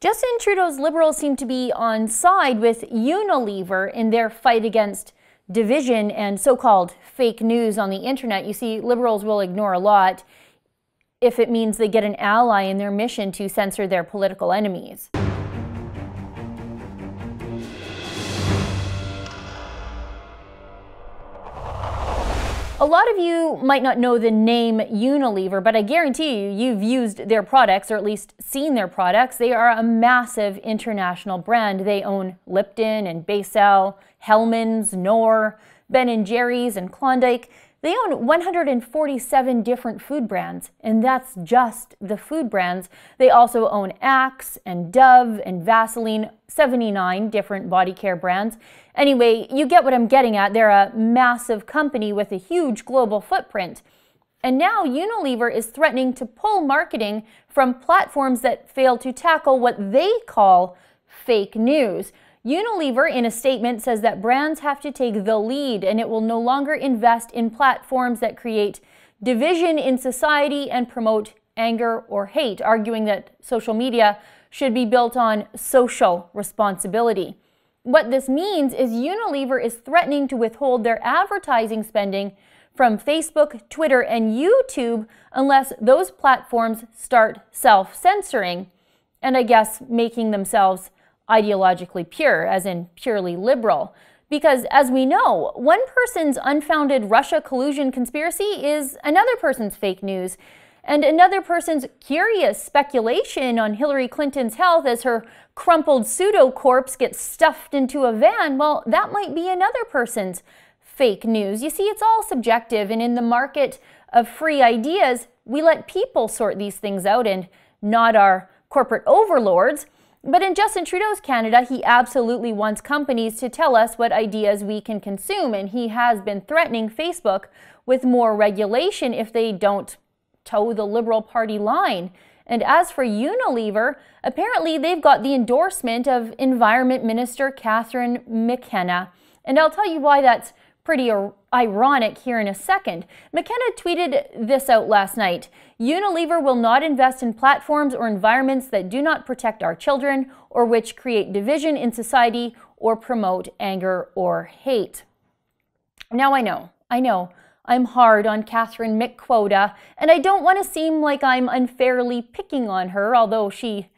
Justin Trudeau's Liberals seem to be on side with Unilever in their fight against division and so-called fake news on the internet. You see, Liberals will ignore a lot if it means they get an ally in their mission to censor their political enemies. A lot of you might not know the name Unilever, but I guarantee you've used their products, or at least seen their products. They are a massive international brand. They own Lipton and Baysal, Hellmann's, Knorr, Ben & Jerry's, and Klondike. They own 147 different food brands, and that's just the food brands. They also own Axe and Dove and Vaseline, 79 different body care brands. Anyway, you get what I'm getting at. They're a massive company with a huge global footprint. And now Unilever is threatening to pull marketing from platforms that fail to tackle what they call fake news. Unilever, in a statement, says that brands have to take the lead and it will no longer invest in platforms that create division in society and promote anger or hate, arguing that social media should be built on social responsibility. What this means is Unilever is threatening to withhold their advertising spending from Facebook, Twitter, and YouTube unless those platforms start self-censoring and, I guess, making themselves ideologically pure, as in purely liberal. Because, as we know, one person's unfounded Russia collusion conspiracy is another person's fake news, and another person's curious speculation on Hillary Clinton's health as her crumpled pseudo-corpse gets stuffed into a van, well, that might be another person's fake news. You see, it's all subjective, and in the market of free ideas, we let people sort these things out and not our corporate overlords. But in Justin Trudeau's Canada, he absolutely wants companies to tell us what ideas we can consume, and he has been threatening Facebook with more regulation if they don't toe the Liberal Party line. And as for Unilever, apparently they've got the endorsement of Environment Minister Catherine McKenna. And I'll tell you why that's pretty ironic here in a second. McKenna tweeted this out last night. Unilever will not invest in platforms or environments that do not protect our children or which create division in society or promote anger or hate. Now I know, I'm hard on Catherine McQuota, and I don't want to seem like I'm unfairly picking on her, although she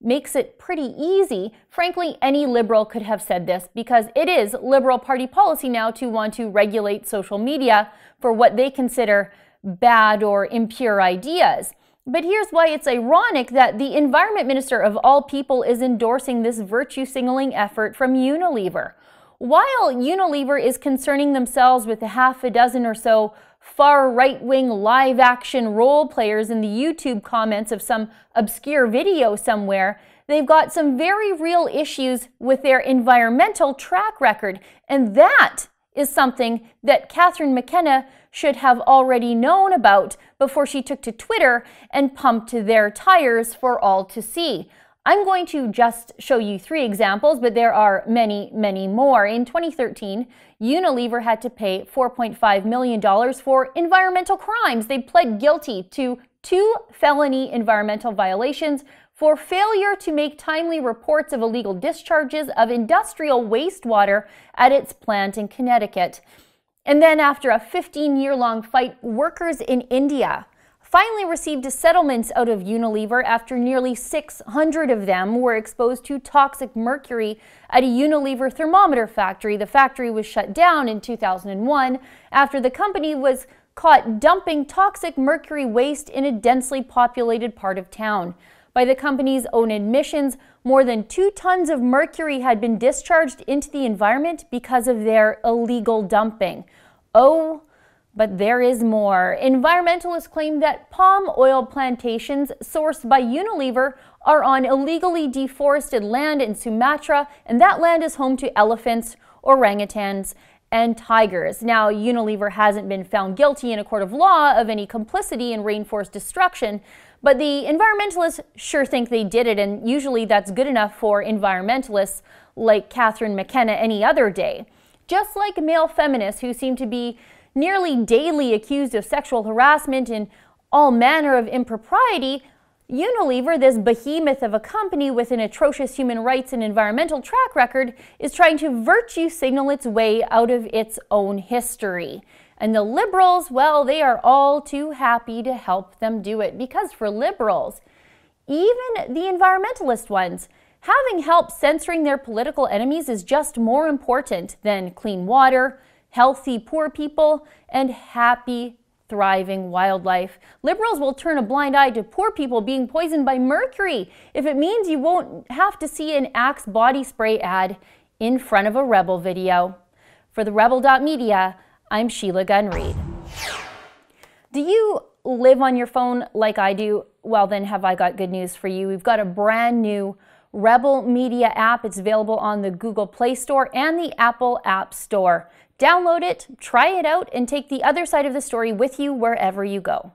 makes it pretty easy. Frankly, any Liberal could have said this because it is Liberal Party policy now to want to regulate social media for what they consider bad or impure ideas. But here's why it's ironic that the Environment Minister of all people is endorsing this virtue-signaling effort from Unilever. While Unilever is concerning themselves with a half a dozen or so far right-wing live-action role players in the YouTube comments of some obscure video somewhere, they've got some very real issues with their environmental track record. And that is something that Catherine McKenna should have already known about before she took to Twitter and pumped their tires for all to see. I'm going to just show you 3 examples, but there are many, many more. In 2013, Unilever had to pay $4.5 million for environmental crimes. They pled guilty to 2 felony environmental violations for failure to make timely reports of illegal discharges of industrial wastewater at its plant in Connecticut. And then after a 15-year-long fight, workers in India finally received settlements out of Unilever after nearly 600 of them were exposed to toxic mercury at a Unilever thermometer factory. The factory was shut down in 2001 after the company was caught dumping toxic mercury waste in a densely populated part of town. By the company's own admissions, more than 2 tons of mercury had been discharged into the environment because of their illegal dumping. Oh, but there is more. Environmentalists claim that palm oil plantations sourced by Unilever are on illegally deforested land in Sumatra, and that land is home to elephants, orangutans, and tigers. Now, Unilever hasn't been found guilty in a court of law of any complicity in rainforest destruction, but the environmentalists sure think they did it, and usually that's good enough for environmentalists like Catherine McKenna any other day. Just like male feminists who seem to be nearly daily accused of sexual harassment and all manner of impropriety, Unilever, this behemoth of a company with an atrocious human rights and environmental track record, is trying to virtue signal its way out of its own history. And the Liberals, well, they are all too happy to help them do it, because for Liberals, even the environmentalist ones, having help censoring their political enemies is just more important than clean water, healthy poor people, and happy thriving wildlife. Liberals will turn a blind eye to poor people being poisoned by mercury if it means you won't have to see an Axe body spray ad in front of a Rebel video. For the Rebel.media, I'm Sheila Gunn Reid. Do you live on your phone like I do? Well, then have I got good news for you. We've got a brand new Rebel Media app. It's available on the Google Play Store and the Apple App Store. Download it, try it out, and take the other side of the story with you wherever you go.